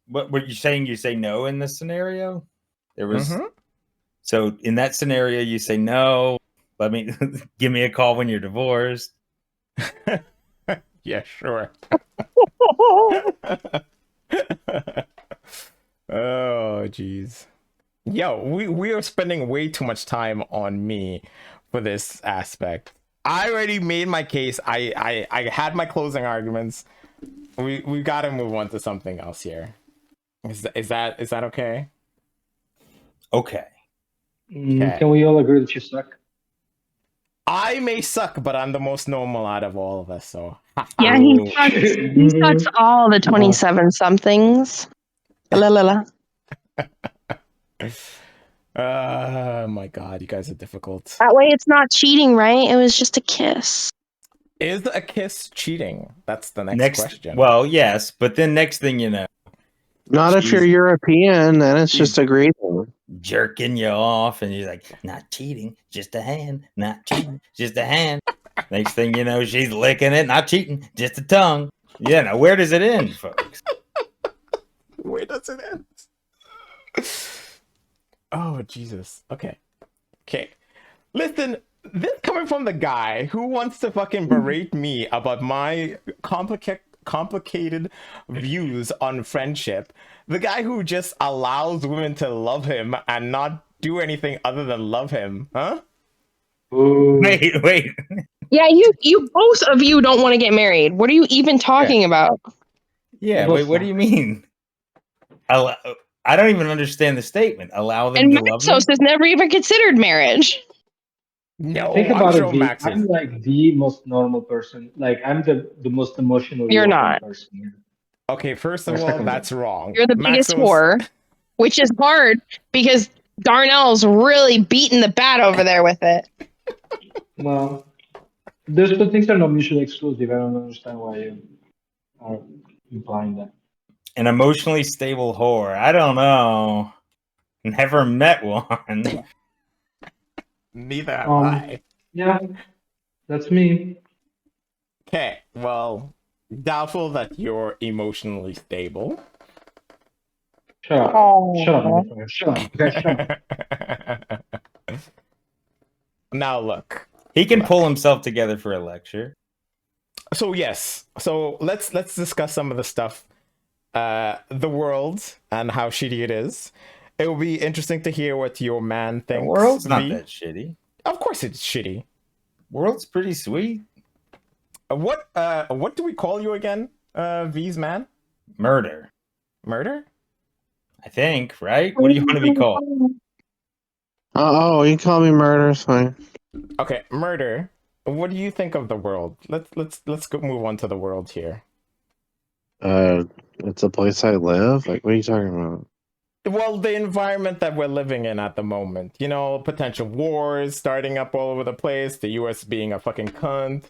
What were you saying? You say no in this scenario? There was Mm-hmm. so in that scenario you say no. Let me give me a call when you're divorced. Yeah, sure. Oh, jeez. Yo, we are spending way too much time on me for this aspect. I already made my case. I had my closing arguments. We got to move on to something else here. Is that okay? Okay. Okay. Can we all agree that you suck? I may suck, but I'm the most normal out of all of us. So, Yeah, Oh, he sucks all the 27 somethings. La la la. my God, you guys are difficult. That way it's not cheating, right? It was just a kiss. Is a kiss cheating? That's the next next. question. Well, yes, but then next thing you know, Not if you're she's- European, then it's she's just a greeting. jerking you off, and you're like, not cheating, just a hand. Not cheating, just a hand. Next thing you know, she's licking it. Not cheating, just a tongue. Yeah. Now, where does it end, folks? Where does it end? Oh, Jesus. Okay. Listen, this coming from the guy who wants to fucking berate me about my complicated views on friendship. The guy who just allows women to love him and not do anything other than love him, huh? Ooh. Wait. Yeah, you both of you don't want to get married. What are you even talking about? Yeah. Both Wait. What do you mean? I don't even understand the statement. Allow them And to love me. Maxos has never even considered marriage. No, Think I'm about sure it, V. Max I'm is. like the most normal person. Like I'm the most emotionally You're open not. person here. Okay, first Or of all, second one. that's wrong. You're the biggest Maxos, whore, which is hard because Darnell's really beating the bat over there with it. Well, those two things are not mutually exclusive. I don't understand why you are implying that. An emotionally stable whore. I don't know. Never met one. neither have I. Yeah, that's me. Okay, well, doubtful that you're emotionally stable. Shut up. Oh. Shut up, motherfucker. Shut up. Okay, shut up. Now look. He can pull himself together for a lecture. So yes. So let's discuss some of the stuff. The world and how shitty it is. It will be interesting to hear what your man The thinks. world's not V. that shitty. Of course it's shitty. World's pretty sweet. What do we call you again? V's man? Murder, Murder? I think, right? What do you want to be called? Oh, you can call me murder, it's fine. Okay, murder. What do you think of the world? Let's go move on to the world here. It's a place I live? Like, what are you talking about? Well, the environment that we're living in at the moment. You know, potential wars starting up all over the place, the US being a fucking cunt,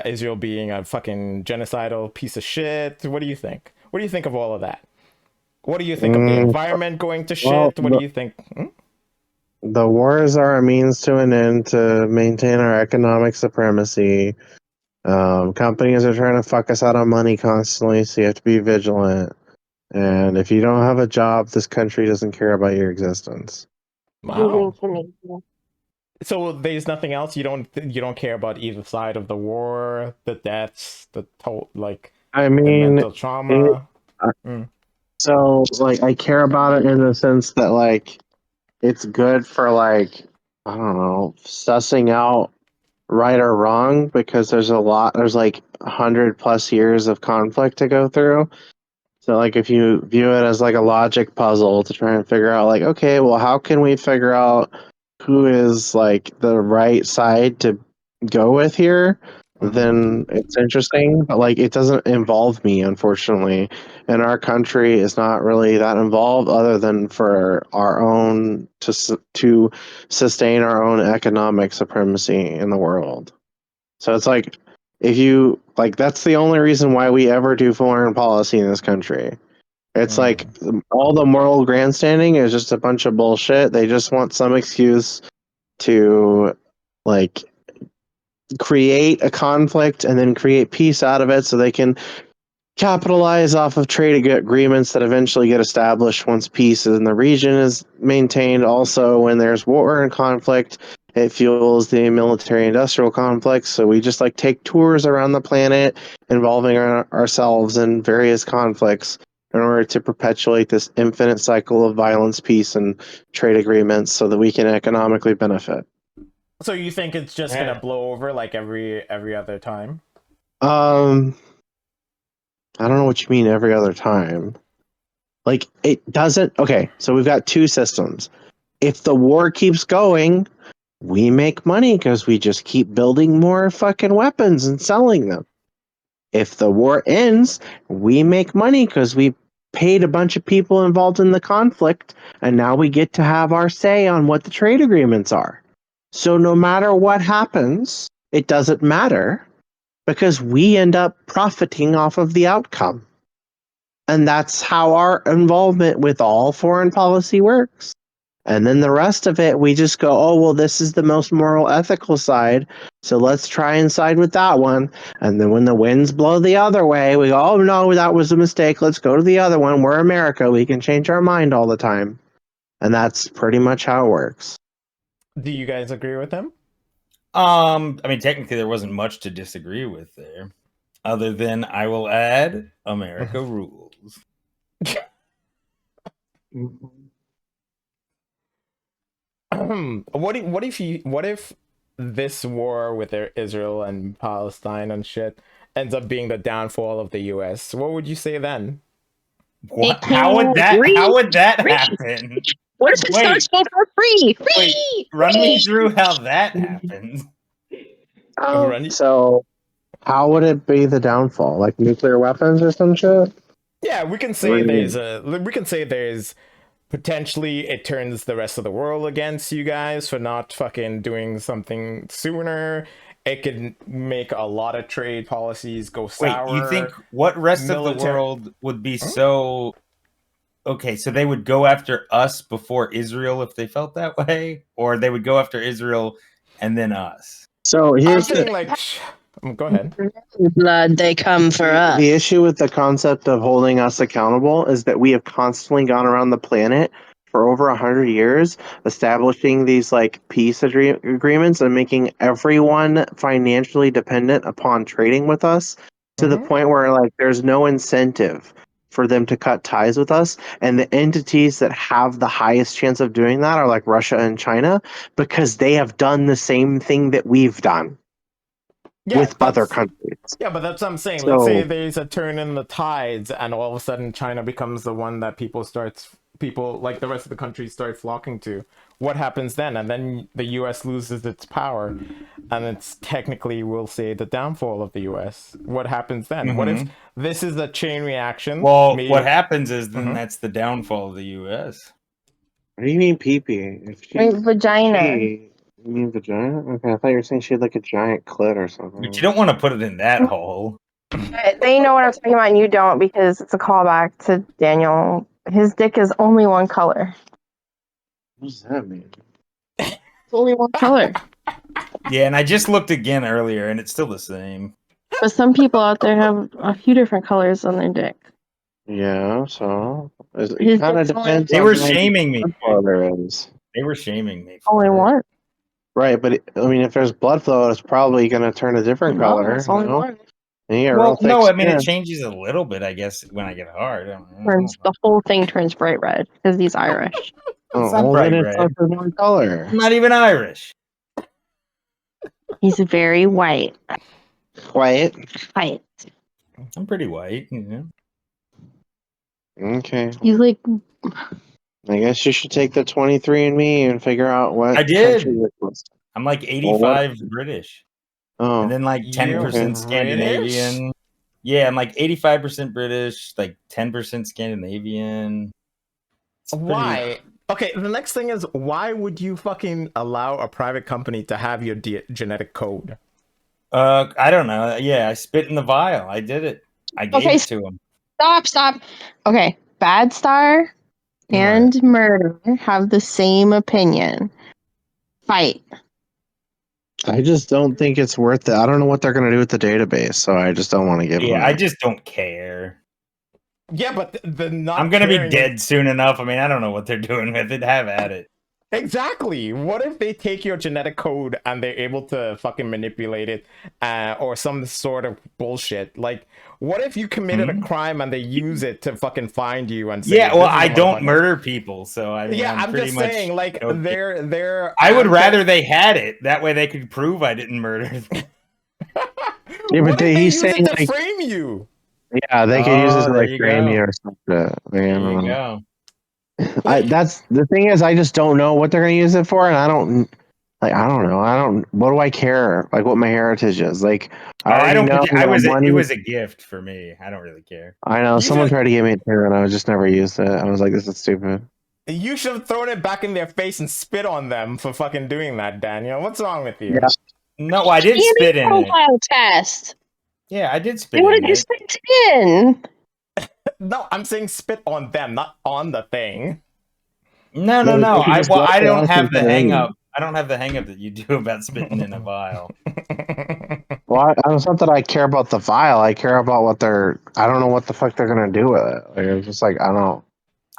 Israel being a fucking genocidal piece of shit. What do you think? What do you think of all of that? What do you think of the environment going to shit? well, What do you think? The wars are a means to an end to maintain our economic supremacy. Companies are trying to fuck us out of money constantly, so you have to be vigilant. And if you don't have a job, this country doesn't care about your existence. Wow. So there's nothing else you don't care about either side of the war, the deaths, the I the mean, mental trauma. so like I care about it in the sense that like it's good for like I don't know sussing out right or wrong because there's like 100+ years of conflict to go through. So like if you view it as like a logic puzzle to try and figure out like okay, well how can we figure out who is like the right side to go with here, then it's interesting, but like it doesn't involve me unfortunately. And our country is not really that involved other than for our own to sustain our own economic supremacy in the world. So it's like if you like that's the only reason why we ever do foreign policy in this country. It's like all the moral grandstanding is just a bunch of bullshit. They just want some excuse to like create a conflict and then create peace out of it so they can capitalize off of trade agreements that eventually get established once peace in the region is maintained. Also, when there's war and conflict, it fuels the military-industrial complex. So we just like take tours around the planet, involving ourselves in various conflicts in order to perpetuate this infinite cycle of violence, peace, and trade agreements, so that we can economically benefit. So you think it's just gonna blow over like every other time? I don't know what you mean every other time. Like, it doesn't. Okay, so we've got two systems. If the war keeps going, we make money because we just keep building more fucking weapons and selling them. If the war ends, we make money because we paid a bunch of people involved in the conflict, and now we get to have our say on what the trade agreements are. So no matter what happens, it doesn't matter, because we end up profiting off of the outcome. And that's how our involvement with all foreign policy works. And then the rest of it, we just go, oh, well, this is the most moral, ethical side, so let's try and side with that one. And then when the winds blow the other way, we go, oh, no, that was a mistake. Let's go to the other one. We're America. We can change our mind all the time. And that's pretty much how it works. Do you guys agree with him? I mean, technically, there wasn't much to disagree with there, other than I will add America rules. What if this war with Israel and Palestine and shit ends up being the downfall of the US? What would you say then? What? How would that happen? What if it starts for free? Wait, run me through how that happens. So, how would it be the downfall? Like nuclear weapons or some shit? Yeah, we can say there's potentially it turns the rest of the world against you guys for not fucking doing something sooner. It could make a lot of trade policies go sour. Wait, you think what rest of the world would be so... Okay, so they would go after us before Israel if they felt that way? Or they would go after Israel and then us? So here's I'm saying, go ahead. Blood, they come for us. The issue with the concept of holding us accountable is that we have constantly gone around the planet for over 100 years, establishing these like peace agreements and making everyone financially dependent upon trading with us to the point where like there's no incentive for them to cut ties with us. And the entities that have the highest chance of doing that are like Russia and China, because they have done the same thing that we've done with other countries. Yeah, but that's what I'm saying. So, let's say there's a turn in the tides and all of a sudden China becomes the one that people like the rest of the countries start flocking to. What happens then? And then the US loses its power, and it's technically, we'll say, the downfall of the US. What happens then? What if this is a chain reaction? Well, what happens is then that's the downfall of the US. What do you mean pee-pee? Vagina. You mean vagina? Okay, I thought you were saying she had like a giant clit or something. But you don't want to put it in that hole. They know what I'm talking about and you don't, because it's a callback to Daniel. His dick is only one color. What does that mean? It's only one color. Yeah, and I just looked again earlier, and it's still the same. But some people out there have a few different colors on their dick. Yeah, so it His kind of dick's depends. They on were how shaming me. there is. They were shaming me. Only one. Right, but I mean, if there's blood flow, it's probably going to turn a different color. It's only you know? one. And you get Well, real thick no, I mean, skin. it changes a little bit, I guess, when I get hard. I don't know. The whole thing turns bright red because he's Irish. Oh, It's not well, bright then it's red. like one color. I'm not even Irish. He's very white. Quiet. White. I'm pretty white. Yeah. Okay. He's like, I guess you should take the 23andMe and figure out what I did. country it was. I'm like 85 British. Oh. And then like 10% British? Scandinavian. Yeah, I'm like 85% British, like 10% Scandinavian. It's pretty- Why? Okay, the next thing is, why would you fucking allow a private company to have your genetic code? I don't know. Yeah, I spit in the vial. I did it. I gave Okay, it to him. Stop. Okay, Bad Star and Murder have the same opinion. Fight. I just don't think it's worth it. I don't know what they're gonna do with the database, so I just don't want to give them. Yeah, I just don't care. Yeah, but the not. I'm gonna be caring dead soon enough. I mean, I don't know what they're doing with it. Have at it. Exactly. What if they take your genetic code and they're able to fucking manipulate it, or some sort of bullshit? Like, what if you committed a crime and they use it to fucking find you and say, Yeah, well, "This is I the don't motherfucker." murder people, so I mean, Yeah, I'm pretty just much saying, like, okay. they're. I would rather they had it. That way, they could prove I didn't murder them. Yeah, What but if they he's use saying it to like, frame you? yeah, they could use it to there like you frame go. you or something. Like, I There don't you know. go. Like, That's the thing is, I just don't know what they're gonna use it for, and I don't know. I don't. What do I care? Like what my heritage is? Like I I already don't. know. It was a gift for me. I don't really care. I know You someone should- tried to give me it too, and I just never used it. I was like, this is stupid. You should have thrown it back in their face and spit on them for fucking doing that, Daniel. What's wrong with you? Yeah. No, I did DNA spit in it. profile test. Yeah, I did They spit would in have just it. spit in. No, I'm saying spit on them, not on the thing. No. Well, if you just I drop it don't off have and the put it hang in. up. I don't have the hang up that you do about spitting in a vial. Well, it's not that I care about the vial. I care about what they're. I don't know what the fuck they're gonna do with it. Like it's just like I don't.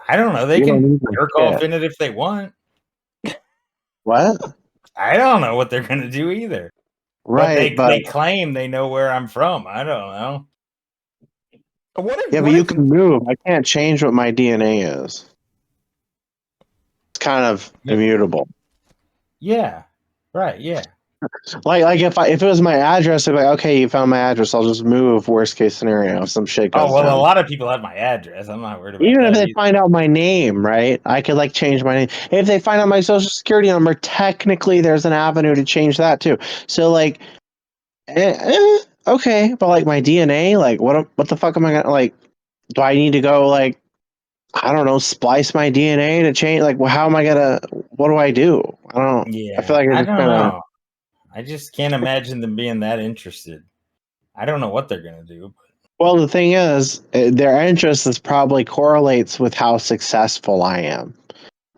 I don't know. They You don't can need my jerk off shit. in it if they want. What? I don't know what they're gonna do either. Right, But they claim they know where I'm from. I don't know. What if? yeah, what but you if- can move. I can't change what my DNA is. It's kind of immutable. Yeah. Right. Yeah. Like if it was my address, I'd be like, okay, you found my address. I'll just move. Worst case scenario, if some shit goes Oh well, down. a lot of people have my address. I'm not worried about Even if that they either. find out my name, right? I could like change my name. If they find out my social security number, technically there's an avenue to change that too. So like, okay, but like my DNA, like what the fuck am I gonna like? Do I need to go like, I don't know, splice my DNA to change? Like, well, how am I gonna? What do I do? I don't. Yeah. I feel like I it's don't kind of. know. I just can't imagine them being that interested. I don't know what they're gonna do. Well, the thing is, their interest is probably correlates with how successful I am.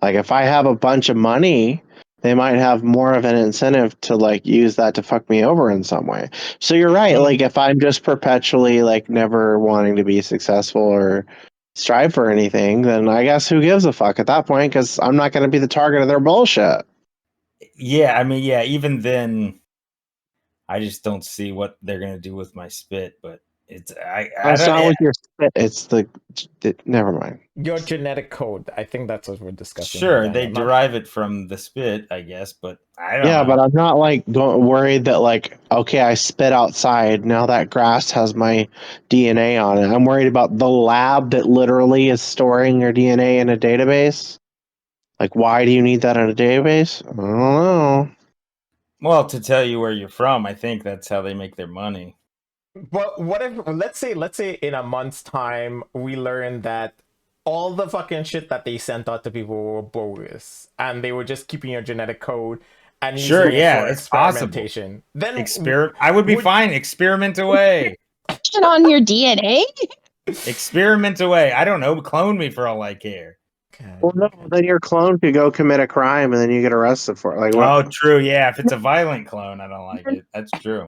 Like, if I have a bunch of money, they might have more of an incentive to like use that to fuck me over in some way. So you're right. Like, if I'm just perpetually like never wanting to be successful or strive for anything, then I guess who gives a fuck at that point? Because I'm not going to be the target of their bullshit. Yeah, I mean, yeah, even then, I just don't see what they're gonna do with my spit. But it's I It's don't. not with your spit. It's never mind. your genetic code. I think that's what we're discussing. Sure, here, they Daniel. derive it from the spit, I guess, but I don't Yeah, know. but I'm not like worried that like, okay, I spit outside. Now that grass has my DNA on it. I'm worried about the lab that literally is storing your DNA in a database. Like, why do you need that in a database? I don't know. Well, to tell you where you're from, I think that's how they make their money. But what if let's say in a month's time we learn that all the fucking shit that they sent out to people were bogus and they were just keeping your genetic code and Sure, using it yeah, for it's possible. experimentation. Then I would be would- fine. Experiment away. Shit on your DNA? Experiment away. I don't know. Clone me for all I care. Well, no, then your clone could go commit a crime and then you get arrested for it. Like, what? Oh, true. Yeah, if it's a violent clone, I don't like it. That's true.